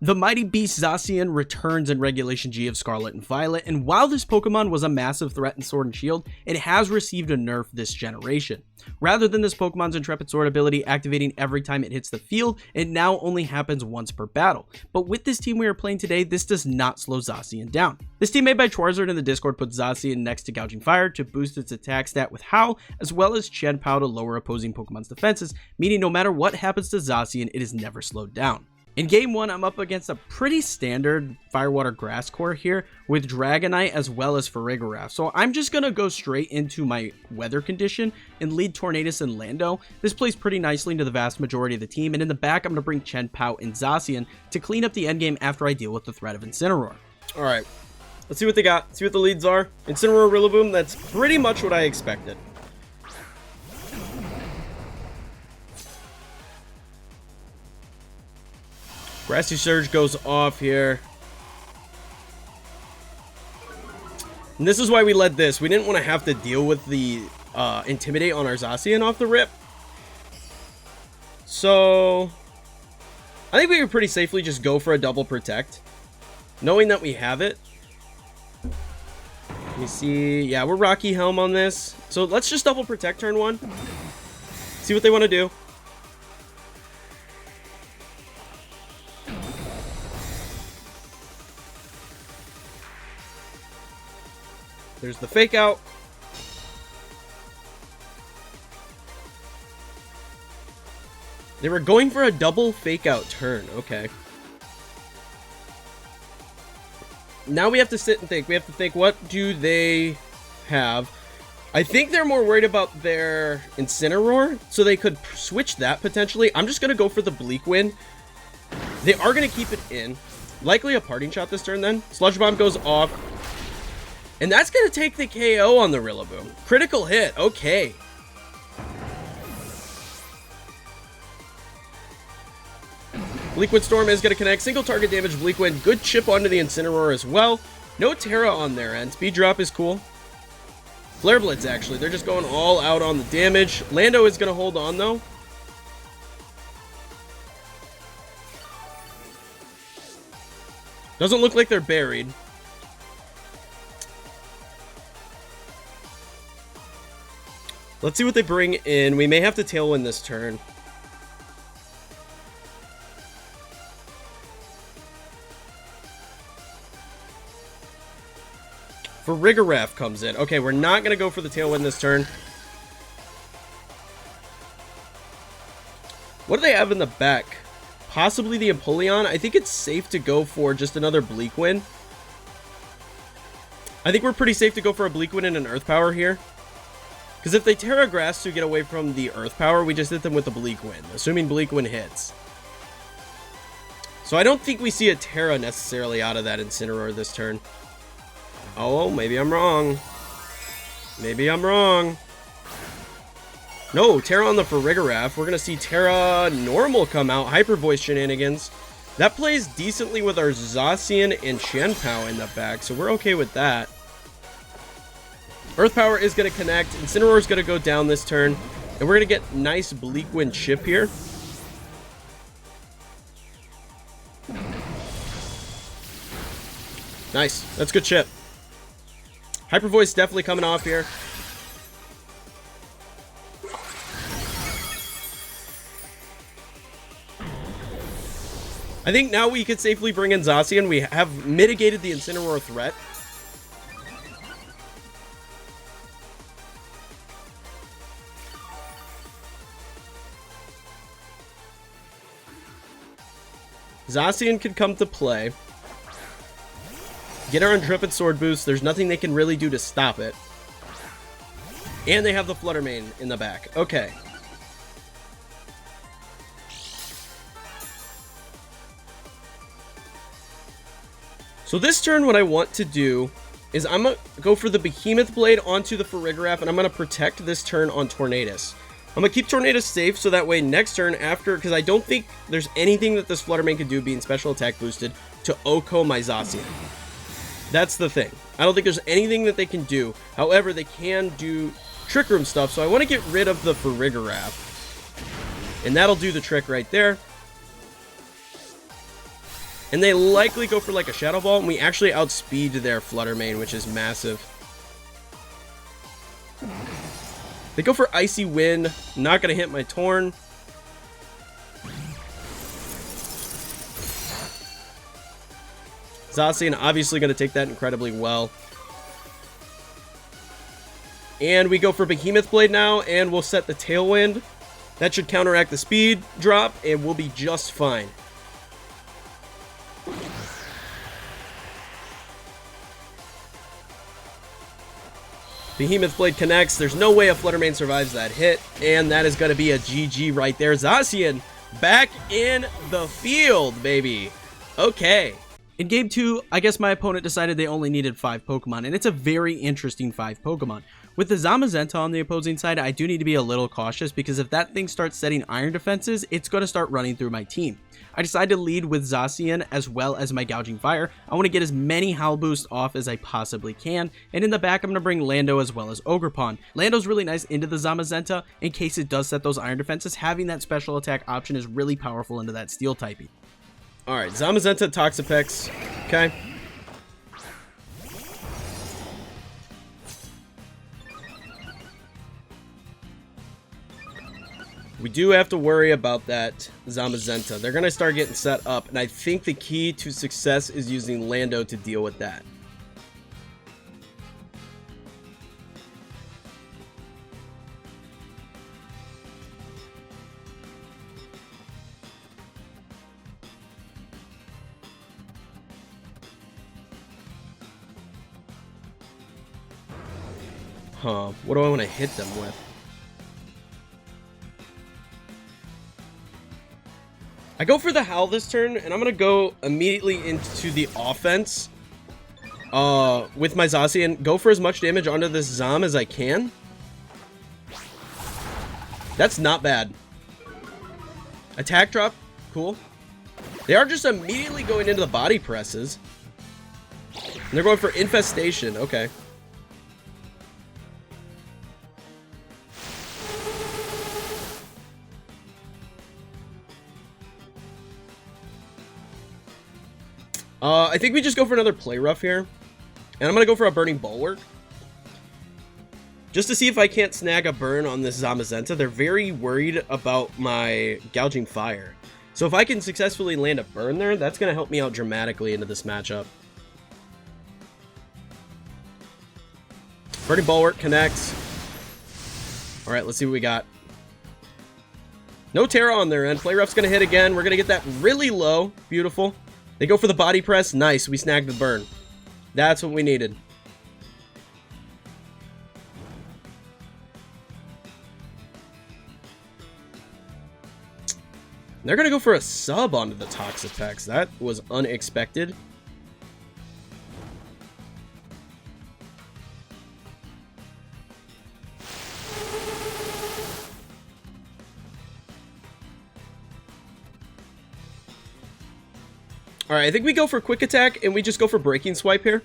The mighty beast Zacian returns in Regulation G of Scarlet and Violet, and while this Pokemon was a massive threat in Sword and Shield, it has received a nerf this generation. Rather than this Pokemon's Intrepid Sword ability activating every time it hits the field, it now only happens once per battle. But with this team we are playing today, this does not slow Zacian down. This team made by Charizard in the Discord puts Zacian next to Gouging Fire to boost its attack stat with Howl, as well as Chien-Pao to lower opposing Pokemon's defenses, meaning no matter what happens to Zacian, it is never slowed down. In game 1, I'm up against a pretty standard Firewater Grass core here with Dragonite as well as Farigiraf. So I'm just going to go straight into my weather condition and lead Tornadus and Lando. This plays pretty nicely into the vast majority of the team, and in the back I'm going to bring Chien-Pao and Zacian to clean up the endgame after I deal with the threat of Incineroar. Alright, let's see what they got, see what the leads are. Incineroar, Rillaboom, that's pretty much what I expected. Grassy Surge goes off here. And this is why we led this. We didn't want to have to deal with the Intimidate on our Zacian off the rip. So I think we could pretty safely just go for a double protect, knowing that we have it. Let me see. Yeah, we're Rocky Helm on this. So let's just double protect turn 1. See what they want to do. There's the fake out. They were going for a double fake out turn. Okay. Now we have to sit and think. We have to think, what do they have? I think they're more worried about their Incineroar, so they could switch that potentially. I'm just going to go for the Bleak Wind. They are going to keep it in. Likely a parting shot this turn then. Sludge Bomb goes off. And that's going to take the KO on the Rillaboom. Critical hit. Okay. Bleak Wind Storm is going to connect. Single target damage, Bleak Wind. Good chip onto the Incineroar as well. No Tera on their end. Speed drop is cool. Flare Blitz, actually. They're just going all out on the damage. Lando is going to hold on, though. Doesn't look like they're buried. Let's see what they bring in. We may have to Tailwind this turn. Farigiraf comes in. Okay, we're not going to go for the Tailwind this turn. What do they have in the back? Possibly the Empoleon. I think it's safe to go for just another Bleak Wind. I think we're pretty safe to go for a Bleak Wind and an Earth Power here. Because if they Tera Grass to get away from the Earth Power, we just hit them with the Bleak Wind, assuming Bleak Wind hits. So I don't think we see a Tera necessarily out of that Incineroar this turn. Oh, maybe I'm wrong. Maybe I'm wrong. No, Tera on the Farigiraf. We're going to see Tera Normal come out. Hyper Voice shenanigans. That plays decently with our Zacian and Chien-Pao in the back, so we're okay with that. Earth Power is going to connect. Incineroar is going to go down this turn. And we're going to get nice Bleak Wind chip here. Nice. That's good chip. Hyper Voice definitely coming off here. I think now we could safely bring in Zacian. We have mitigated the Incineroar threat. Zacian could come to play. Get our Intrepid Sword boost. There's nothing they can really do to stop it. And they have the Flutter Mane in the back. Okay. So this turn, what I want to do is I'm going to go for the Behemoth Blade onto the Farigiraf, and I'm going to protect this turn on Tornadus. I'm going to keep Tornadus safe, so that way next turn after, because I don't think there's anything that this Flutter Mane could do being special attack boosted to Oko my Zacian. That's the thing. I don't think there's anything that they can do. However, they can do Trick Room stuff, so I want to get rid of the Farigiraf. And that'll do the trick right there. And they likely go for like a Shadow Ball, and we actually outspeed their Flutter Mane, which is massive. They go for Icy Wind. Not going to hit my Torn. Zacian obviously going to take that incredibly well. And we go for Behemoth Blade now, and we'll set the Tailwind. That should counteract the speed drop, and we'll be just fine. Behemoth Blade connects. There's no way a Flutter Mane survives that hit, and that is going to be a GG right there. Zacian back in the field, baby. Okay. In Game 2, I guess my opponent decided they only needed 5 Pokemon, and it's a very interesting 5 Pokemon. With the Zamazenta on the opposing side, I do need to be a little cautious, because if that thing starts setting Iron defenses, it's going to start running through my team. I decided to lead with Zacian as well as my Gouging Fire. I want to get as many Howl Boosts off as I possibly can, and in the back I'm going to bring Lando as well as Ogerpon. Lando's really nice into the Zamazenta in case it does set those Iron defenses. Having that special attack option is really powerful into that Steel typing. Alright, Zamazenta, Toxapex. Okay. We do have to worry about that Zamazenta. They're going to start getting set up, and I think the key to success is using Lando to deal with that. Huh, what do I want to hit them with? I go for the Howl this turn, and I'm going to go immediately into the offense with my Zacian. Go for as much damage onto this Zam as I can. That's not bad. Attack drop, cool. They are just immediately going into the body presses. And they're going for Infestation, okay. I think we just go for another Play Rough here. And I'm going to go for a Burning Bulwark. Just to see if I can't snag a burn on this Zamazenta. They're very worried about my Gouging Fire. So if I can successfully land a burn there, that's going to help me out dramatically into this matchup. Burning Bulwark connects. Alright, let's see what we got. No Tera on their end. Play Rough's going to hit again. We're going to get that really low. Beautiful. They go for the body press. Nice. We snagged the burn. That's what we needed. They're going to go for a sub onto the Toxapex. That was unexpected. Alright, I think we go for Quick Attack, and we just go for Breaking Swipe here.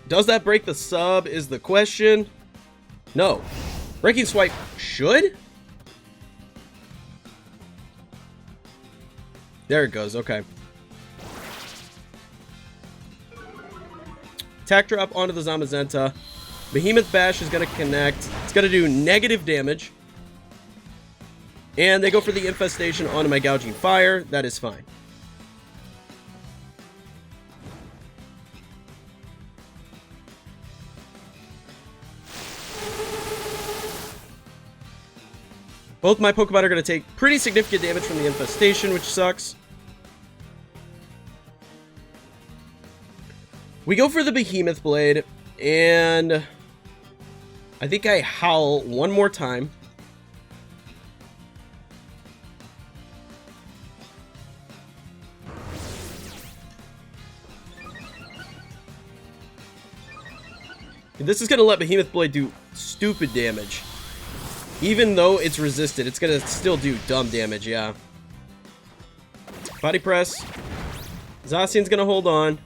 Does that break the sub is the question. No. Breaking Swipe should? There it goes, okay. Attack drop onto the Zamazenta. Behemoth Bash is going to connect. It's going to do negative damage. And they go for the Infestation onto my Gouging Fire. That is fine. Both my Pokemon are going to take pretty significant damage from the Infestation, which sucks. We go for the Behemoth Blade, and I think I howl one more time. And this is going to let Behemoth Blade do stupid damage. Even though it's resisted, it's going to still do dumb damage, yeah. Body press. Zacian's going to hold on.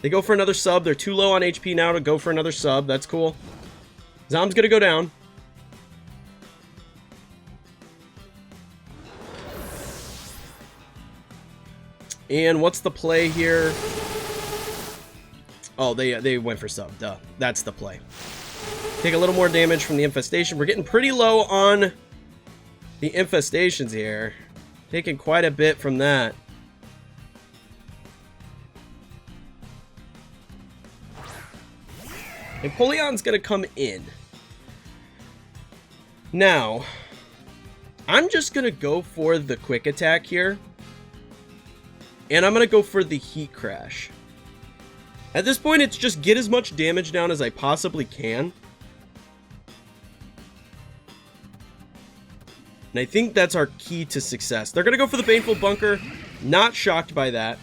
They go for another sub. They're too low on HP now to go for another sub. That's cool. Zam's going to go down. And what's the play here? Oh, they went for sub. Duh. That's the play. Take a little more damage from the infestation. We're getting pretty low on the infestations here. Taking quite a bit from that. Empoleon's gonna come in. Now, I'm just gonna go for the quick attack here. And I'm gonna go for the heat crash. At this point, it's just get as much damage down as I possibly can. And I think that's our key to success. They're gonna go for the Baneful Bunker. Not shocked by that.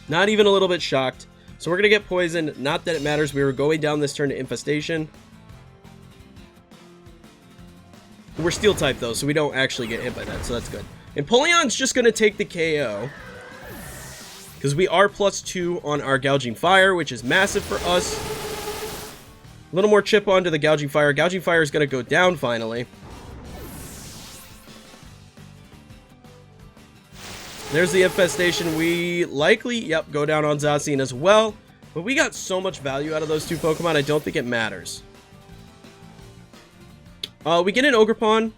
Not even a little bit shocked. So we're going to get poisoned. Not that it matters. We were going down this turn to Infestation. We're Steel type though, so we don't actually get hit by that. So that's good. Empoleon's just going to take the KO. Because we are +2 on our Gouging Fire, which is massive for us. A little more chip onto the Gouging Fire. Gouging Fire is going to go down finally. There's the infestation. We likely, yep, go down on Zacian as well. But we got so much value out of those two Pokemon, I don't think it matters. We get an Ogerpon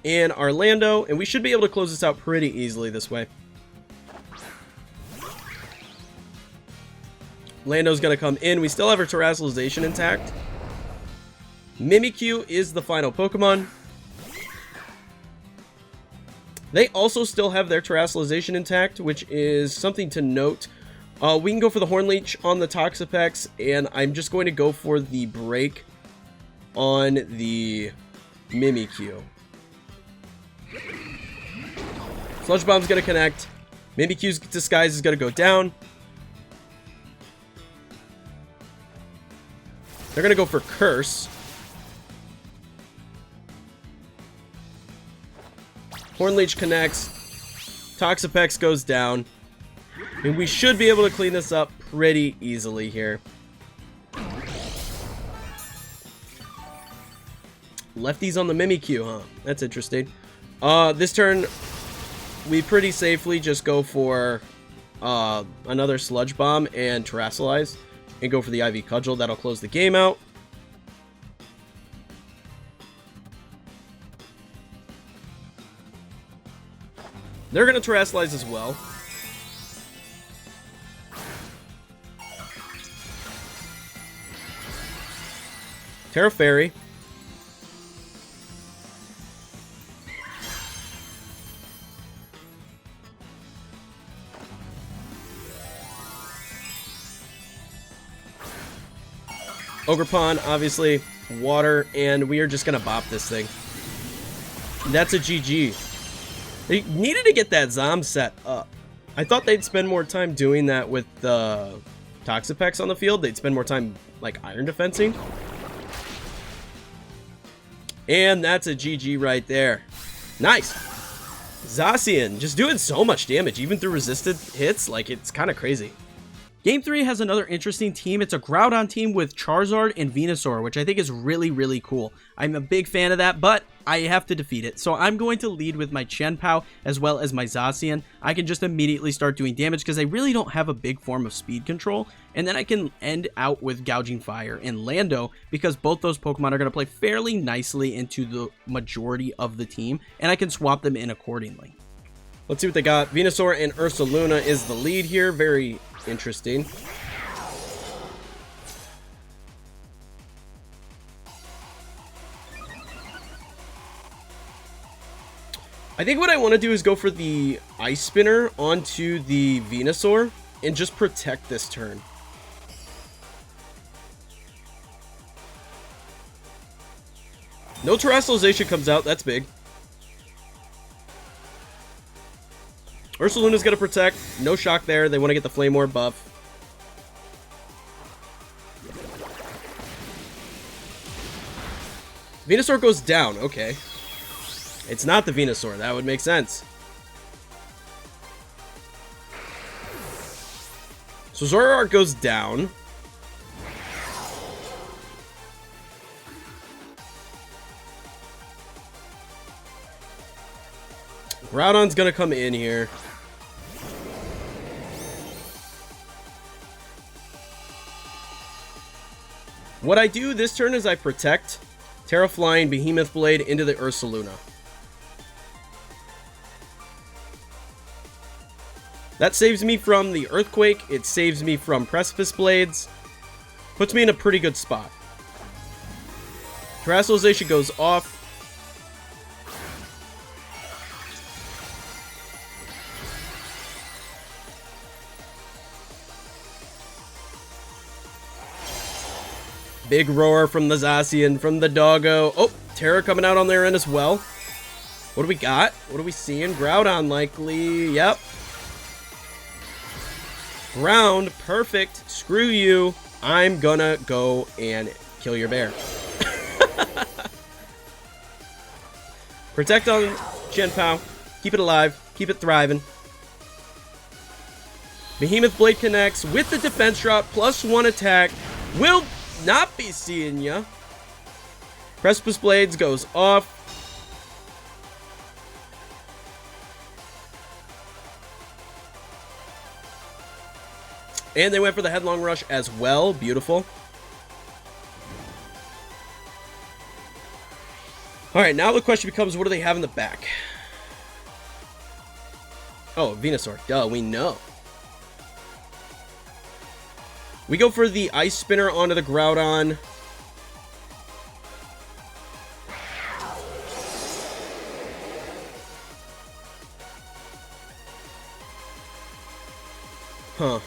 and our Lando, and we should be able to close this out pretty easily this way. Lando's going to come in. We still have our Terastallization intact. Mimikyu is the final Pokemon. They also still have their Terastallization intact, which is something to note. We can go for the Horn Leech on the Toxapex, and I'm just going to go for the Break on the Mimikyu. Sludge Bomb's going to connect. Mimikyu's Disguise is going to go down. They're going to go for Curse. Horn Leech connects. Toxapex goes down. And we should be able to clean this up pretty easily here. Lefties on the Mimikyu, huh? That's interesting. This turn, we pretty safely just go for another Sludge Bomb and Terrastallize. And go for the IV Cudgel. That'll close the game out. They're going to Terrastallize as well. Tera Fairy. Ogerpon, obviously, water, and we are just going to bop this thing. That's a GG. They needed to get that Zom set up. I thought they'd spend more time doing that with the Toxapex on the field. They'd spend more time, like, Iron Defensing. And that's a GG right there. Nice. Zacian just doing so much damage, even through resisted hits. Like, it's kind of crazy. Game 3 has another interesting team. It's a Groudon team with Charizard and Venusaur, which I think is really, really cool. I'm a big fan of that, but I have to defeat it. So I'm going to lead with my Chien-Pao as well as my Zacian. I can just immediately start doing damage because I really don't have a big form of speed control. And then I can end out with Gouging Fire and Lando because both those Pokemon are going to play fairly nicely into the majority of the team. And I can swap them in accordingly. Let's see what they got. Venusaur and Ursaluna is the lead here. Very interesting. I think what I want to do is go for the Ice Spinner onto the Venusaur and just protect this turn. No Terastallization comes out. That's big. Ursaluna's going to protect. No shock there. They want to get the Flame Orb buff. Venusaur goes down. Okay. It's not the Venusaur. That would make sense. So Zoroark goes down. Groudon's going to come in here. What I do this turn is I protect Tera flying Behemoth Blade into the Ursaluna. That saves me from the Earthquake. It saves me from Precipice Blades. Puts me in a pretty good spot. Terastallization goes off. Big roar from the Zacian, from the doggo. Oh, Tera coming out on their end as well. What do we got? What are we seeing? Groudon likely. Yep. Ground. Perfect. Screw you. I'm gonna go and kill your bear. Protect on Chien-Pao. Keep it alive. Keep it thriving. Behemoth Blade connects with the defense drop. +1 attack. Will not be seeing ya. Precipice Blades goes off. And they went for the Headlong Rush as well. Beautiful. Alright, now the question becomes, what do they have in the back? Oh, Venusaur. Duh, we know. We go for the Ice Spinner onto the Groudon. Huh.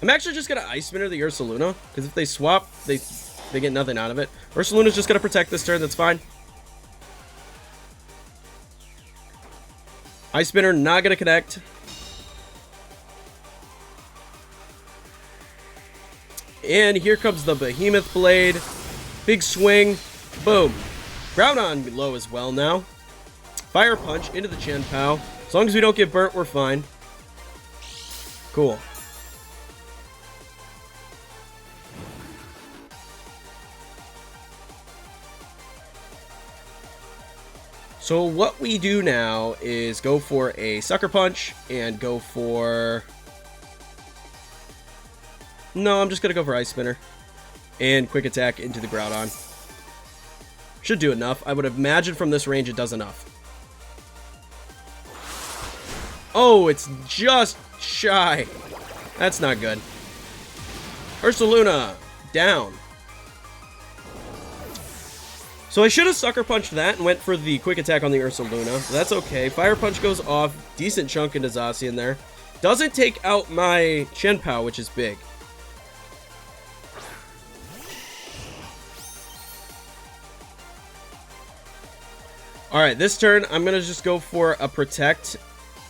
I'm actually just gonna Ice Spinner the Ursaluna, because if they swap, they get nothing out of it. Ursaluna's just gonna protect this turn, that's fine. Ice Spinner not gonna connect. And here comes the Behemoth Blade. Big swing. Boom. Groudon low as well now. Fire Punch into the Chien-Pao. As long as we don't get burnt, we're fine. Cool. So what we do now is go for a Sucker Punch and go for... No, I'm just going to go for Ice Spinner. And Quick Attack into the Groudon. Should do enough. I would imagine from this range it does enough. Oh, it's just shy. That's not good. Ursaluna, down. So I should have Sucker Punched that and went for the Quick Attack on the Ursaluna. That's okay. Fire Punch goes off. Decent chunk into Zacian there. Doesn't take out my Chien-Pao, which is big. Alright, this turn, I'm going to just go for a Protect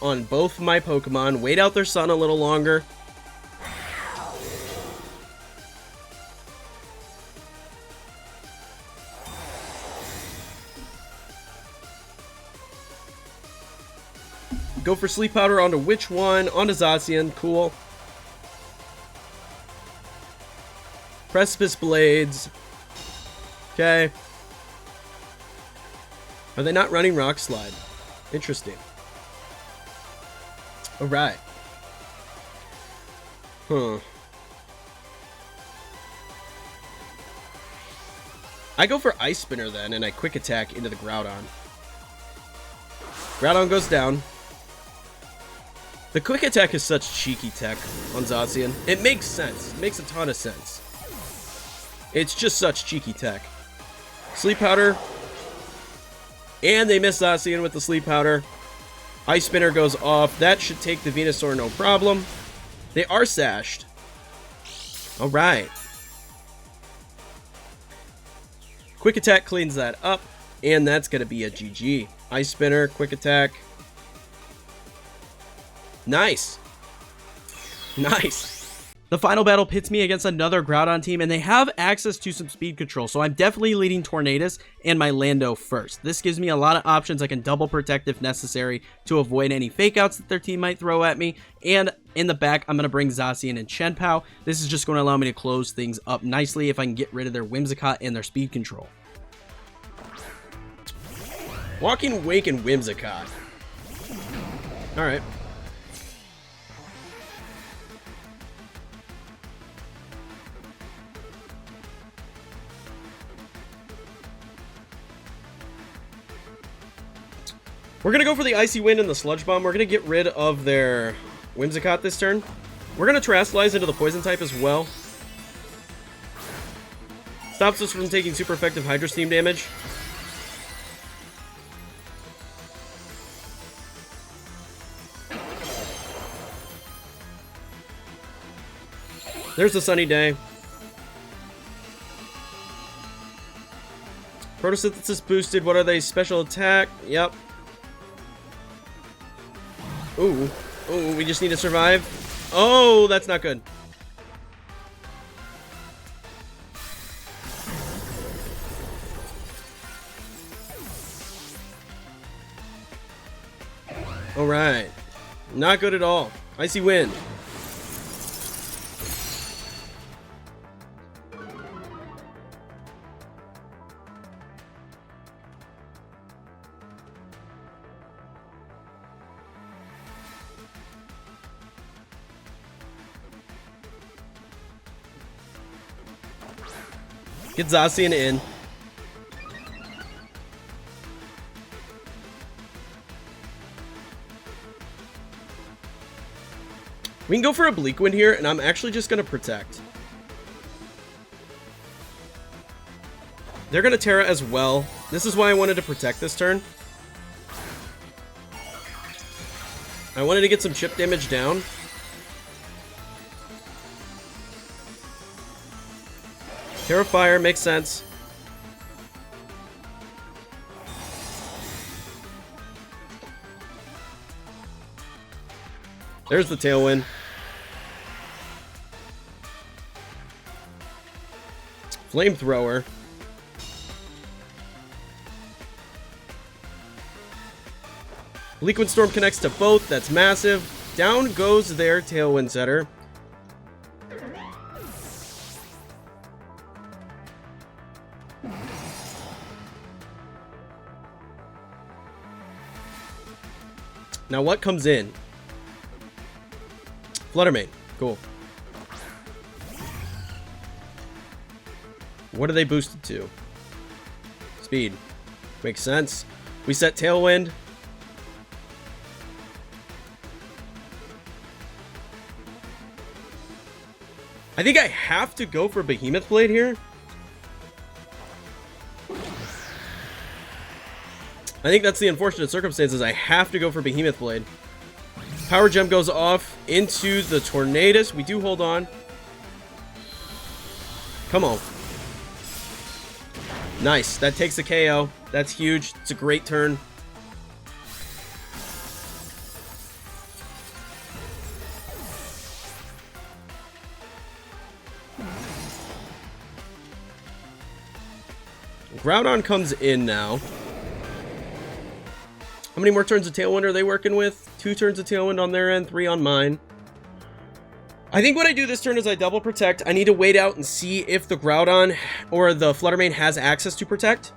on both my Pokemon. Wait out their sun a little longer. Go for Sleep Powder onto which one? Onto Zacian. Cool. Precipice Blades. Okay. Are they not running Rock Slide? Interesting. Alright. Huh. I go for Ice Spinner then, and I Quick Attack into the Groudon. Groudon goes down. The Quick Attack is such cheeky tech on Zacian. It makes sense. It makes a ton of sense. It's just such cheeky tech. Sleep Powder. And they miss Zacian with the Sleep Powder. Ice Spinner goes off. That should take the Venusaur no problem. They are sashed. Alright. Quick Attack cleans that up. And that's going to be a GG. Ice Spinner, Quick Attack. Nice. Nice. The final battle pits me against another Groudon team, and they have access to some speed control, so I'm definitely leading Tornadus and my Lando first. This gives me a lot of options. I can double protect if necessary to avoid any fake outs that their team might throw at me, and in the back, I'm going to bring Zacian and Chien-Pao. This is just going to allow me to close things up nicely if I can get rid of their Whimsicott and their speed control. Walking Wake and Whimsicott. Alright. We're going to go for the Icy Wind and the Sludge Bomb. We're going to get rid of their Whimsicott this turn. We're going to Terastallize into the Poison type as well. Stops us from taking super effective Hydro Steam damage. There's the Sunny Day. Photosynthesis boosted. What are they? Special attack. Yep. Ooh. Ooh, we just need to survive. Oh, that's not good. Alright. Not good at all. Icy Wind. Get Zacian in. We can go for a Bleak Wind here, and I'm actually just going to protect. They're going to Tera as well. This is why I wanted to protect this turn. I wanted to get some chip damage down. Tera Fire makes sense. There's the Tailwind. Flamethrower. Bleak Wind Storm connects to both. That's massive. Down goes their Tailwind Setter. Now what comes in? Fluttermane. Cool. What are they boosted to? Speed. Makes sense. We set Tailwind. I think I have to go for Behemoth Blade here. I think that's the unfortunate circumstances. I have to go for Behemoth Blade. Power Gem goes off into the Tornadus. We do hold on. Come on. Nice. That takes the KO. That's huge. It's a great turn. Groudon comes in now. How many more turns of Tailwind are they working with? 2 turns of Tailwind on their end, 3 on mine. I think what I do this turn is I double protect. I need to wait out and see if the Groudon or the Fluttermane has access to protect.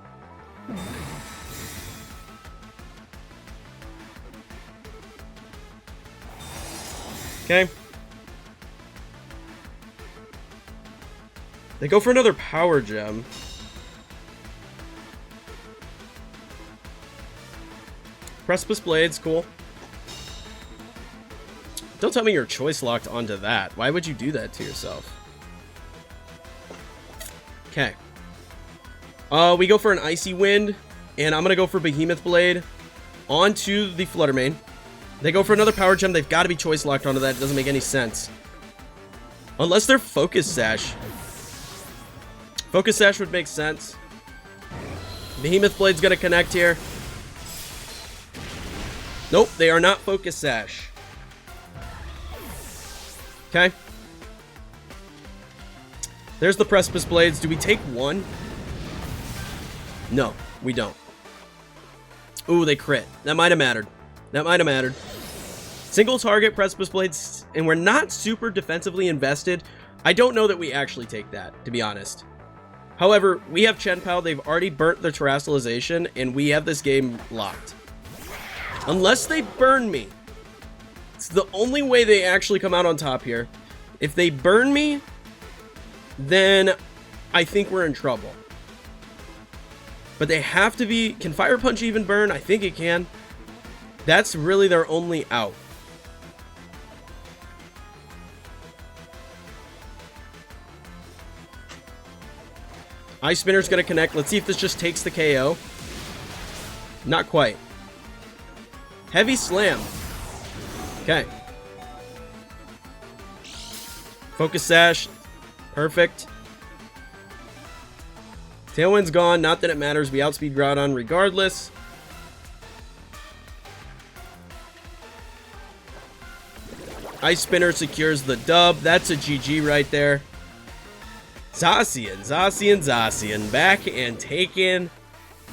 Okay. They go for another Power Gem. Precipice Blades, cool. Don't tell me you're choice locked onto that. Why would you do that to yourself? Okay. We go for an Icy Wind, and I'm going to go for Behemoth Blade onto the Fluttermane. They go for another Power Gem. They've got to be choice locked onto that. It doesn't make any sense. Unless they're Focus Sash. Focus Sash would make sense. Behemoth Blade's going to connect here. Nope, they are not Focus Sash. Okay. There's the Precipice Blades. Do we take one? No, we don't. Ooh, they crit. That might have mattered. That might have mattered. Single target Precipice Blades, and we're not super defensively invested. I don't know that we actually take that, to be honest. However, we have Chien-Pao. They've already burnt their Terastallization, and we have this game locked. Unless they burn me. It's the only way they actually come out on top here. If they burn me, then I think we're in trouble. But they have to be... Can Fire Punch even burn? I think it can. That's really their only out. Ice Spinner's gonna connect. Let's see if this just takes the KO. Not quite. Heavy Slam. Okay. Focus Sash. Perfect. Tailwind's gone. Not that it matters. We outspeed Groudon regardless. Ice Spinner secures the dub. That's a GG right there. Zacian back and taking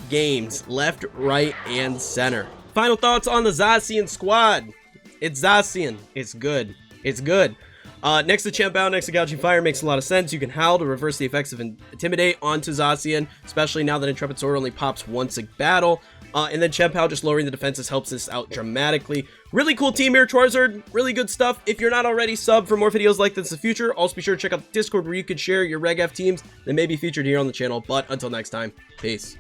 games left, right, and center. Final thoughts on the Zacian squad. It's Zacian. It's good. It's good. Next to Chien-Pao, next to Gouging Fire makes a lot of sense. You can Howl to reverse the effects of Intimidate onto Zacian, especially now that Intrepid Sword only pops once a battle. And then Chien-Pao just lowering the defenses helps this out dramatically. Really cool team here, Charizard. Really good stuff. If you're not already subbed for more videos like this in the future, also be sure to check out the Discord where you can share your Reg F teams that may be featured here on the channel. But until next time, peace.